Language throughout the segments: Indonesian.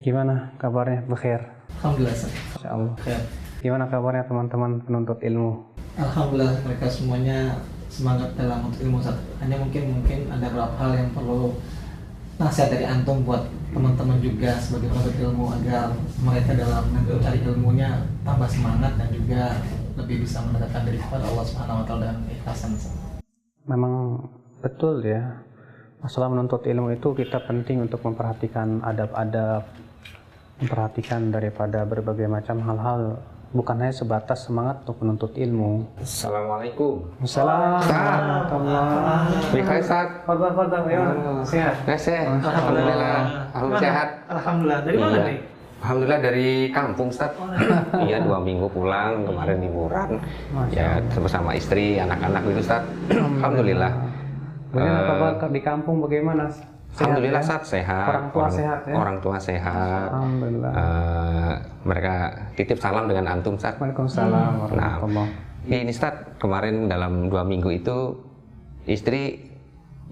Gimana kabarnya? Bekhair? Alhamdulillah, Ustaz. Insya Allah. Ya. Gimana kabarnya teman-teman penuntut ilmu? Alhamdulillah mereka semuanya semangat dalam menuntut ilmu, Ustaz. Hanya mungkin ada beberapa hal yang perlu nasihat dari antum buat teman-teman juga sebagai penuntut ilmu agar mereka dalam mencari ilmunya tambah semangat dan juga lebih bisa mendekatkan diri kepada Allah Subhanahu wa taala dengan ikhlasan, Ustaz. Memang betul ya. Masalah menuntut ilmu itu kita penting untuk memperhatikan adab-adab, memperhatikan daripada berbagai macam hal-hal, bukan hanya sebatas semangat untuk menuntut ilmu. Assalamualaikum. Assalamualaikum. Baik, Ustaz. Fadal, sehat? Sehat. Alhamdulillah. Alhamdulillah sehat. Alhamdulillah. Dari mana nih? Alhamdulillah dari kampung, Ustaz. Iya, 2 minggu pulang, kemarin liburan. Ya, bersama istri, anak-anak gitu, Ustaz. Alhamdulillah. Bagaimana kabar di kampung, bagaimana? Sehat, Alhamdulillah, ya? Ustaz, sehat. Orang tua sehat ya? Orang tua sehat. Alhamdulillah. Mereka titip salam dengan antum, Ustaz. Waalaikumsalam warahmatullahi. Ini, Ustaz, kemarin dalam 2 minggu itu istri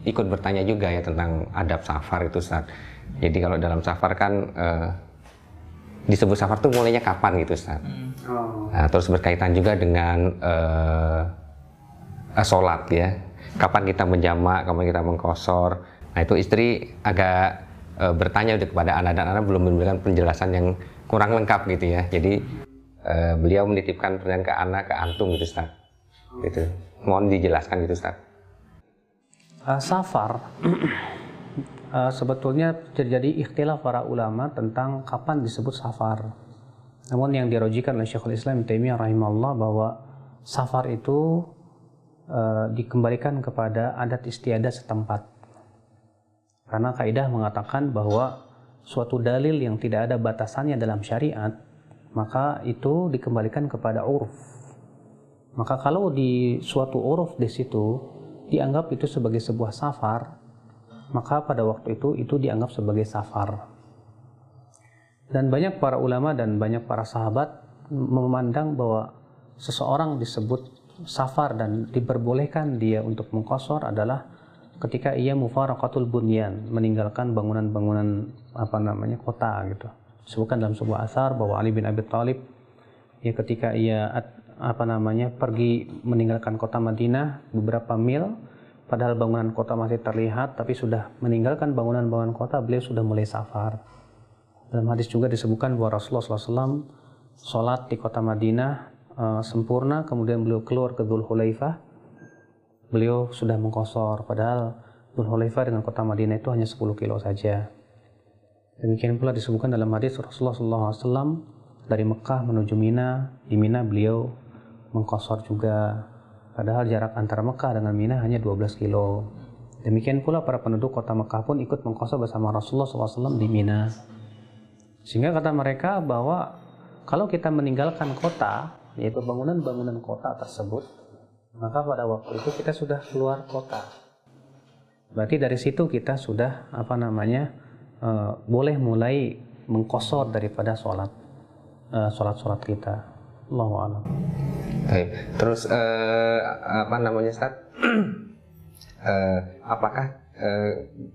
ikut bertanya juga ya tentang adab safar itu, Ustaz. Jadi kalau dalam safar kan disebut safar tuh mulainya kapan gitu, Ustaz. Nah, terus berkaitan juga dengan sholat ya. Kapan kita menjamak, kapan kita mengqashar. Nah, itu istri agak bertanya udah kepada anak dan anak belum memberikan penjelasan yang kurang lengkap gitu ya. Jadi beliau menitipkan pertanyaan ke anak, ke antum gitu, Ustaz. Gitu. Mohon dijelaskan gitu, Ustaz. Safar sebetulnya terjadi ikhtilaf para ulama tentang kapan disebut safar. Namun yang dirojikan oleh Syekhul Islam Ibnu Taimiyah rahimahullah bahwa safar itu dikembalikan kepada adat istiadat setempat. Karena kaidah mengatakan bahwa suatu dalil yang tidak ada batasannya dalam syariat, maka itu dikembalikan kepada uruf. Maka kalau di suatu uruf di situ dianggap itu sebagai sebuah safar, maka pada waktu itu dianggap sebagai safar. Dan banyak para ulama dan banyak para sahabat memandang bahwa seseorang disebut safar dan diperbolehkan dia untuk mengqashar adalah ketika ia mufaraqatul bunyan, meninggalkan bangunan-bangunan kota gitu. Disebutkan dalam sebuah asar bahwa Ali bin Abi Thalib ya ketika ia pergi meninggalkan kota Madinah beberapa mil, padahal bangunan kota masih terlihat, tapi sudah meninggalkan bangunan-bangunan kota, beliau sudah mulai safar. Dalam hadis juga disebutkan bahwa Rasulullah SAW sholat di kota Madinah sempurna, kemudian beliau keluar ke Dzul Hulaifah, beliau sudah mengqashar, padahal Dzul Hulaifah dengan kota Madinah itu hanya 10 kilo saja. Demikian pula disebutkan dalam hadis Rasulullah SAW dari Mekah menuju Mina, di Mina beliau mengqashar juga, padahal jarak antara Mekah dengan Mina hanya 12 kilo. Demikian pula para penduduk kota Mekah pun ikut mengqashar bersama Rasulullah SAW di Mina. Sehingga kata mereka bahwa kalau kita meninggalkan kota, yaitu bangunan-bangunan kota tersebut, maka pada waktu itu kita sudah keluar kota. Berarti dari situ kita sudah boleh mulai mengqashar daripada sholat kita. Allahu a'lam. Baik. Terus Ustaz? Apakah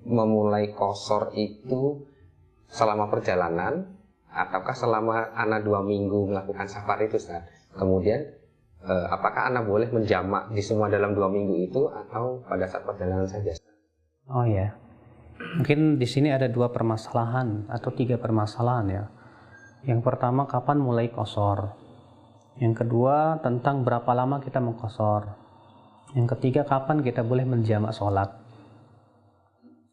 memulai qashar itu selama perjalanan ataukah selama anak 2 minggu melakukan safar itu, Ustaz? Kemudian apakah anak boleh menjamak di semua dalam 2 minggu itu atau pada saat perjalanan saja? Oh ya, mungkin di sini ada 2 permasalahan atau 3 permasalahan ya. Yang pertama, kapan mulai qashar? Yang kedua, tentang berapa lama kita mengqashar? Yang ketiga, kapan kita boleh menjamak sholat?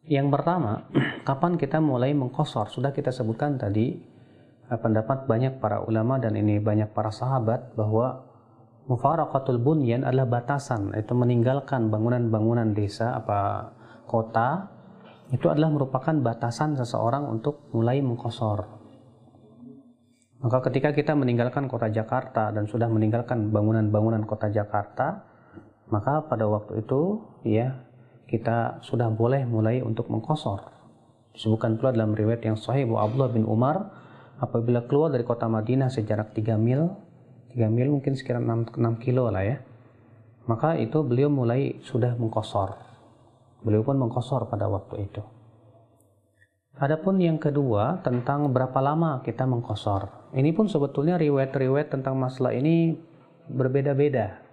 Yang pertama, kapan kita mulai mengqashar? Sudah kita sebutkan tadi pendapat banyak para ulama dan ini banyak para sahabat bahwa mufaraqatul bunyan adalah batasan, itu meninggalkan bangunan-bangunan desa kota, itu adalah merupakan batasan seseorang untuk mulai mengqashar. Maka ketika kita meninggalkan kota Jakarta dan sudah meninggalkan bangunan-bangunan kota Jakarta, maka pada waktu itu ya kita sudah boleh mulai untuk mengqashar. Disebutkan pula dalam riwayat yang sahih bahwa Abdullah bin Umar apabila keluar dari kota Madinah sejarak 3 mil mungkin sekitar 6 kilo lah ya, maka itu beliau mulai sudah mengqashar. Beliau pun mengqashar pada waktu itu. Adapun yang kedua tentang berapa lama kita mengqashar. Ini pun sebetulnya riwayat-riwayat tentang masalah ini berbeda-beda.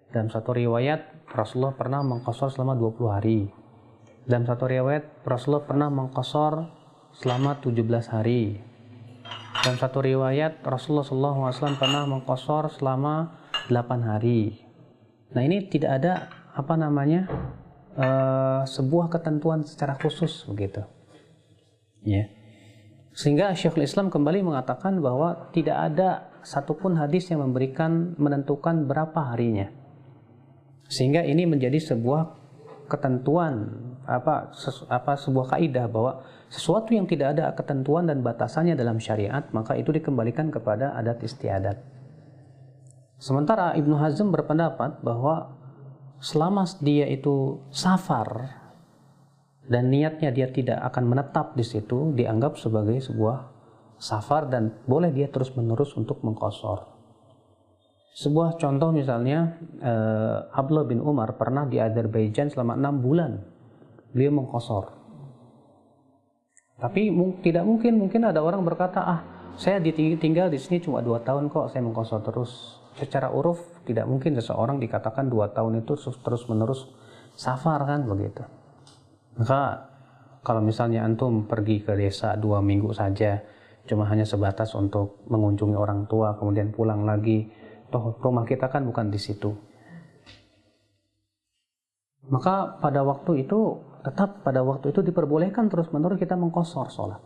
Dalam satu riwayat Rasulullah pernah mengqashar selama 20 hari. Dalam satu riwayat Rasulullah pernah mengqashar selama 17 hari. Dalam satu riwayat Rasulullah SAW pernah mengqashar selama 8 hari. Nah, ini tidak ada sebuah ketentuan secara khusus begitu. Ya. Sehingga Syekhul Islam kembali mengatakan bahwa tidak ada satupun hadis yang menentukan berapa harinya. Sehingga ini menjadi sebuah ketentuan, sebuah kaidah bahwa sesuatu yang tidak ada ketentuan dan batasannya dalam syariat, maka itu dikembalikan kepada adat istiadat. Sementara Ibnu Hazm berpendapat bahwa selama dia itu safar dan niatnya dia tidak akan menetap di situ, dianggap sebagai sebuah safar dan boleh dia terus-menerus untuk mengqashar. Sebuah contoh misalnya, Abdullah bin Umar pernah di Azerbaijan selama 6 bulan beliau mengqashar. Tapi tidak mungkin ada orang berkata, saya tinggal di sini cuma 2 tahun kok, saya mengqashar terus. Secara uruf tidak mungkin seseorang dikatakan 2 tahun itu terus-menerus safar, kan begitu. Maka kalau misalnya antum pergi ke desa 2 minggu saja, cuma hanya sebatas untuk mengunjungi orang tua, kemudian pulang lagi, toh rumah kita kan bukan di situ. Maka pada waktu itu diperbolehkan terus-menerus kita mengqashar sholat.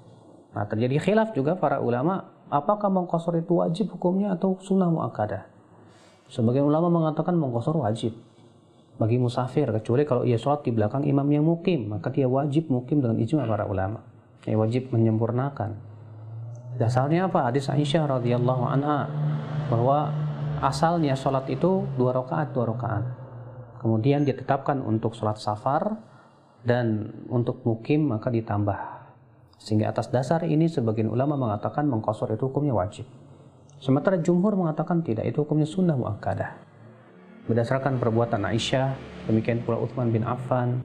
Nah, terjadi khilaf juga para ulama, apakah mengqashar itu wajib hukumnya atau sunnah muakkadah. Sebagian ulama mengatakan mengqashar wajib bagi musafir, kecuali kalau ia sholat di belakang imam yang mukim, maka dia wajib mukim dengan ijma para ulama. Ia wajib menyempurnakan. Dasarnya apa? Hadis Aisyah radhiyallahu anha bahwa asalnya sholat itu 2 rakaat. Kemudian ditetapkan untuk sholat safar dan untuk mukim maka ditambah. Sehingga atas dasar ini sebagian ulama mengatakan mengqashar itu hukumnya wajib. Sementara jumhur mengatakan tidak, itu hukumnya sunnah muakkadah. Berdasarkan perbuatan Aisyah, demikian pula Utsman bin Affan,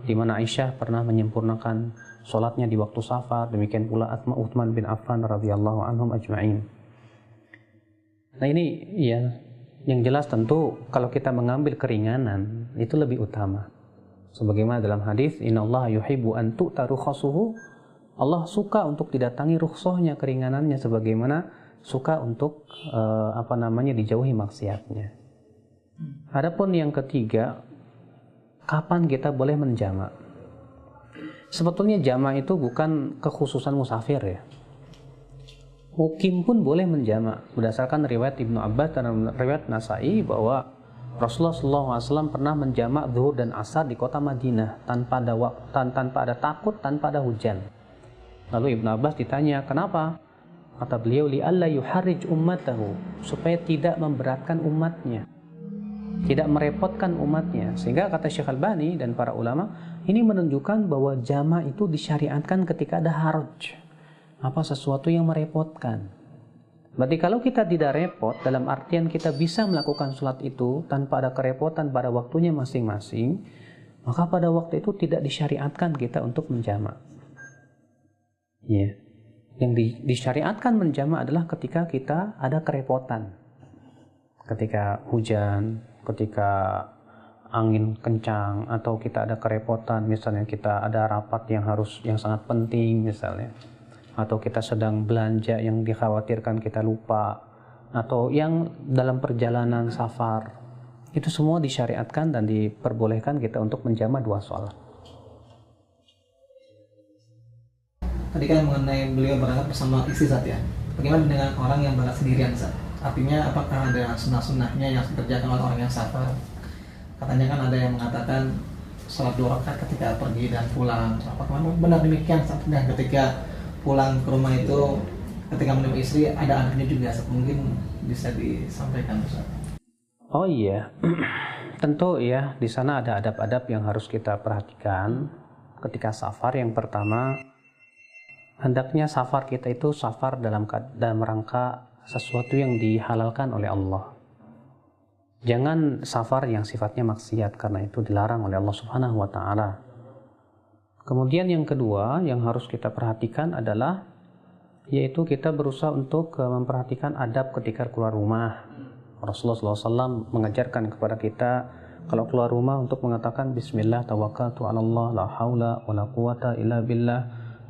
di mana Aisyah pernah menyempurnakan sholatnya di waktu safar, demikian pula Utsman bin Affan radhiyallahu anhum ajma'in. Nah, ini ya, yang jelas tentu kalau kita mengambil keringanan itu lebih utama. Sebagaimana dalam hadis, innallaha yuhibbu an tu'ta rukhasuhu, Allah suka untuk didatangi rukhsahnya, keringanannya, sebagaimana suka untuk dijauhi maksiatnya. Adapun yang ketiga, kapan kita boleh menjamak? Sebetulnya jamak itu bukan kekhususan musafir ya. Mukim pun boleh menjamak. Berdasarkan riwayat Ibnu Abbas dan riwayat Nasai bahwa Rasulullah SAW pernah menjamak zuhur dan asar di kota Madinah tanpa ada takut, tanpa ada hujan. Lalu Ibnu Abbas ditanya, kenapa? Kata beliau, li'alla yuharrij ummatahu, supaya tidak memberatkan umatnya, tidak merepotkan umatnya. Sehingga kata Syekh Albani dan para ulama, ini menunjukkan bahwa jamak itu disyariatkan ketika ada haraj, sesuatu yang merepotkan. Berarti kalau kita tidak repot, dalam artian kita bisa melakukan sholat itu tanpa ada kerepotan pada waktunya masing-masing, maka pada waktu itu tidak disyariatkan kita untuk menjamak. Yang disyariatkan menjamak adalah ketika kita ada kerepotan, ketika hujan, ketika angin kencang, atau kita ada kerepotan, misalnya kita ada rapat yang sangat penting misalnya, atau kita sedang belanja yang dikhawatirkan kita lupa, atau yang dalam perjalanan safar. Itu semua disyariatkan dan diperbolehkan kita untuk menjamak 2 sholat. Tadi kan mengenai beliau berangkat bersama istri saat ya. Bagaimana dengan orang yang berangkat sendirian saat? Artinya apakah ada sunnah-sunnahnya yang dikerjakan oleh orang yang safar? Katanya kan ada yang mengatakan sholat 2 rakaat ketika pergi dan pulang. Apakah benar demikian? Dan ketika pulang ke rumah itu, ketika menemui istri ada anaknya juga, mungkin bisa disampaikan Ustaz. Oh iya, tentu ya, di sana ada adab-adab yang harus kita perhatikan ketika safar. Yang pertama, hendaknya safar kita itu safar dalam rangka sesuatu yang dihalalkan oleh Allah. Jangan safar yang sifatnya maksiat, karena itu dilarang oleh Allah Subhanahu wa taala. Kemudian yang kedua yang harus kita perhatikan adalah yaitu kita berusaha untuk memperhatikan adab ketika keluar rumah. Rasulullah SAW mengajarkan kepada kita kalau keluar rumah untuk mengatakan Bismillah tawakkaltu 'alallah la haula wala quwata illa billah.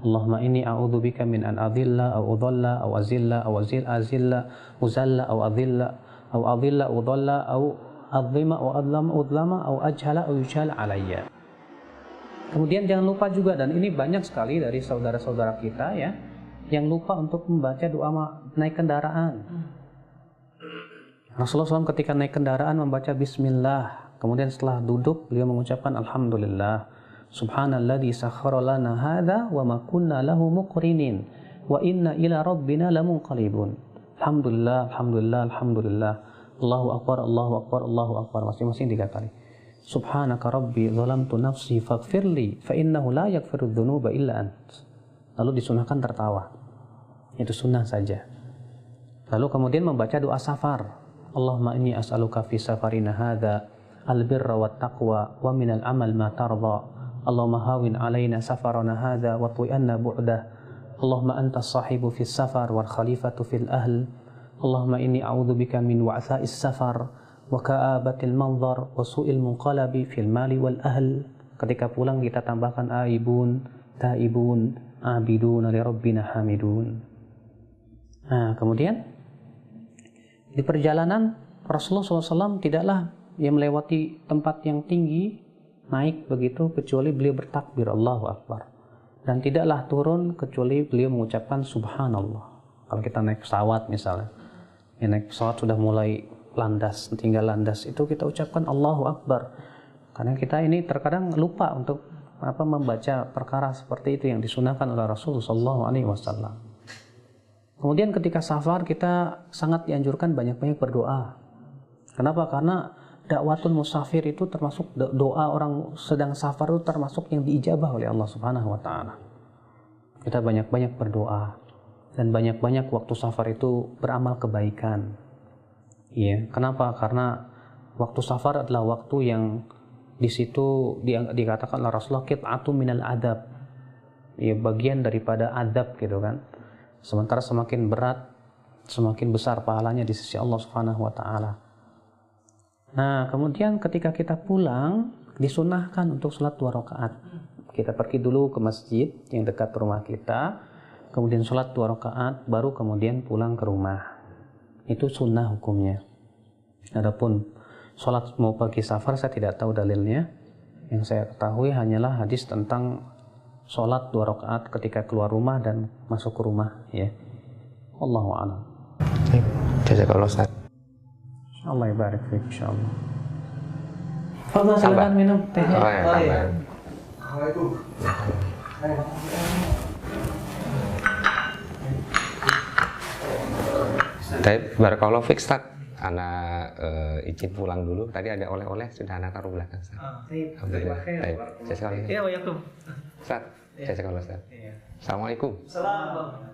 Allahumma inni a'udzubika min an adhilla aw udhalla aw azilla aw azilla uzalla aw adhilla aw adhilla udhalla aw adhima aw udlama aw ajhala aw yujhala alayya. Kemudian jangan lupa juga, dan ini banyak sekali dari saudara-saudara kita ya yang lupa untuk membaca doa naik kendaraan. Rasulullah SAW ketika naik kendaraan membaca Bismillah, kemudian setelah duduk beliau mengucapkan Alhamdulillah, Subhanalladzi sakhkhara lana hadza wa ma kunna lahu muqrinin wa inna ila rabbina lamunqalibun. Alhamdulillah, alhamdulillah, alhamdulillah. Allahu akbar, Allahu akbar, Allahu akbar. Masing-masing 3 kali. Subhanaka rabbi zalamtu nafsi faghfirli fa innahu la yaghfiru dzunuba illa ant. Lalu disunahkan tertawa. Itu sunnah saja. Lalu kemudian membaca doa safar. Allahumma inni as'aluka fi safarina hadza albirra wat taqwa wa minal amal ma tarda. Allahumma hawin alaina safarana hadza wa tu'anna bu'dah. Allahumma antas sahibu fis safar wal khalifatu fil ahl. Allahumma inni a'udzubika min wa'tha'is safar wa ka'abatil manzar wa su'il munqalabi fil mali wal ahl. Ketika pulang kita tambahkan aibun, taibun, abidun li rabbina hamidun. Nah, kemudian di perjalanan Rasulullah SAW tidaklah yang melewati tempat yang tinggi naik begitu kecuali beliau bertakbir Allahu Akbar, dan tidaklah turun kecuali beliau mengucapkan Subhanallah. Kalau kita naik pesawat misalnya, ya naik pesawat sudah mulai landas, tinggal landas, itu kita ucapkan Allahu Akbar, karena kita ini terkadang lupa untuk membaca perkara seperti itu yang disunahkan oleh Rasulullah SAW. Kemudian ketika safar kita sangat dianjurkan banyak-banyak berdoa. Kenapa? Karena dakwatul musafir itu termasuk doa orang sedang safar, itu termasuk yang diijabah oleh Allah Subhanahu wa taala. Kita banyak-banyak berdoa dan banyak-banyak waktu safar itu beramal kebaikan. Iya, kenapa? Karena waktu safar adalah waktu yang di situ dikatakan oleh Rasulullah qit'atu minal adab. Ya, bagian daripada adab gitu kan. Sementara semakin berat, semakin besar pahalanya di sisi Allah Subhanahu wa taala. Nah, kemudian ketika kita pulang disunahkan untuk sholat 2 rakaat. Kita pergi dulu ke masjid yang dekat rumah kita, kemudian sholat 2 rakaat, baru kemudian pulang ke rumah. Itu sunnah hukumnya. Adapun sholat mau pergi safar saya tidak tahu dalilnya. Yang saya ketahui hanyalah hadis tentang sholat 2 rakaat ketika keluar rumah dan masuk ke rumah, ya. Wallahu a'lam. Jazakallah Ustaz. Allah barik fiik insyaallah. Fadhil silakan minum teh. Oh ya, tambah. Barakallahu fiik Ustaz. Anak izin pulang dulu. Tadi ada oleh-oleh sudah anak taruh belakang Ustaz. Alhamdulillah. Baik. Jazakallah. Iya, waalaikumsalam. Ustaz, jazakallah Ustaz. Assalamualaikum. Salam.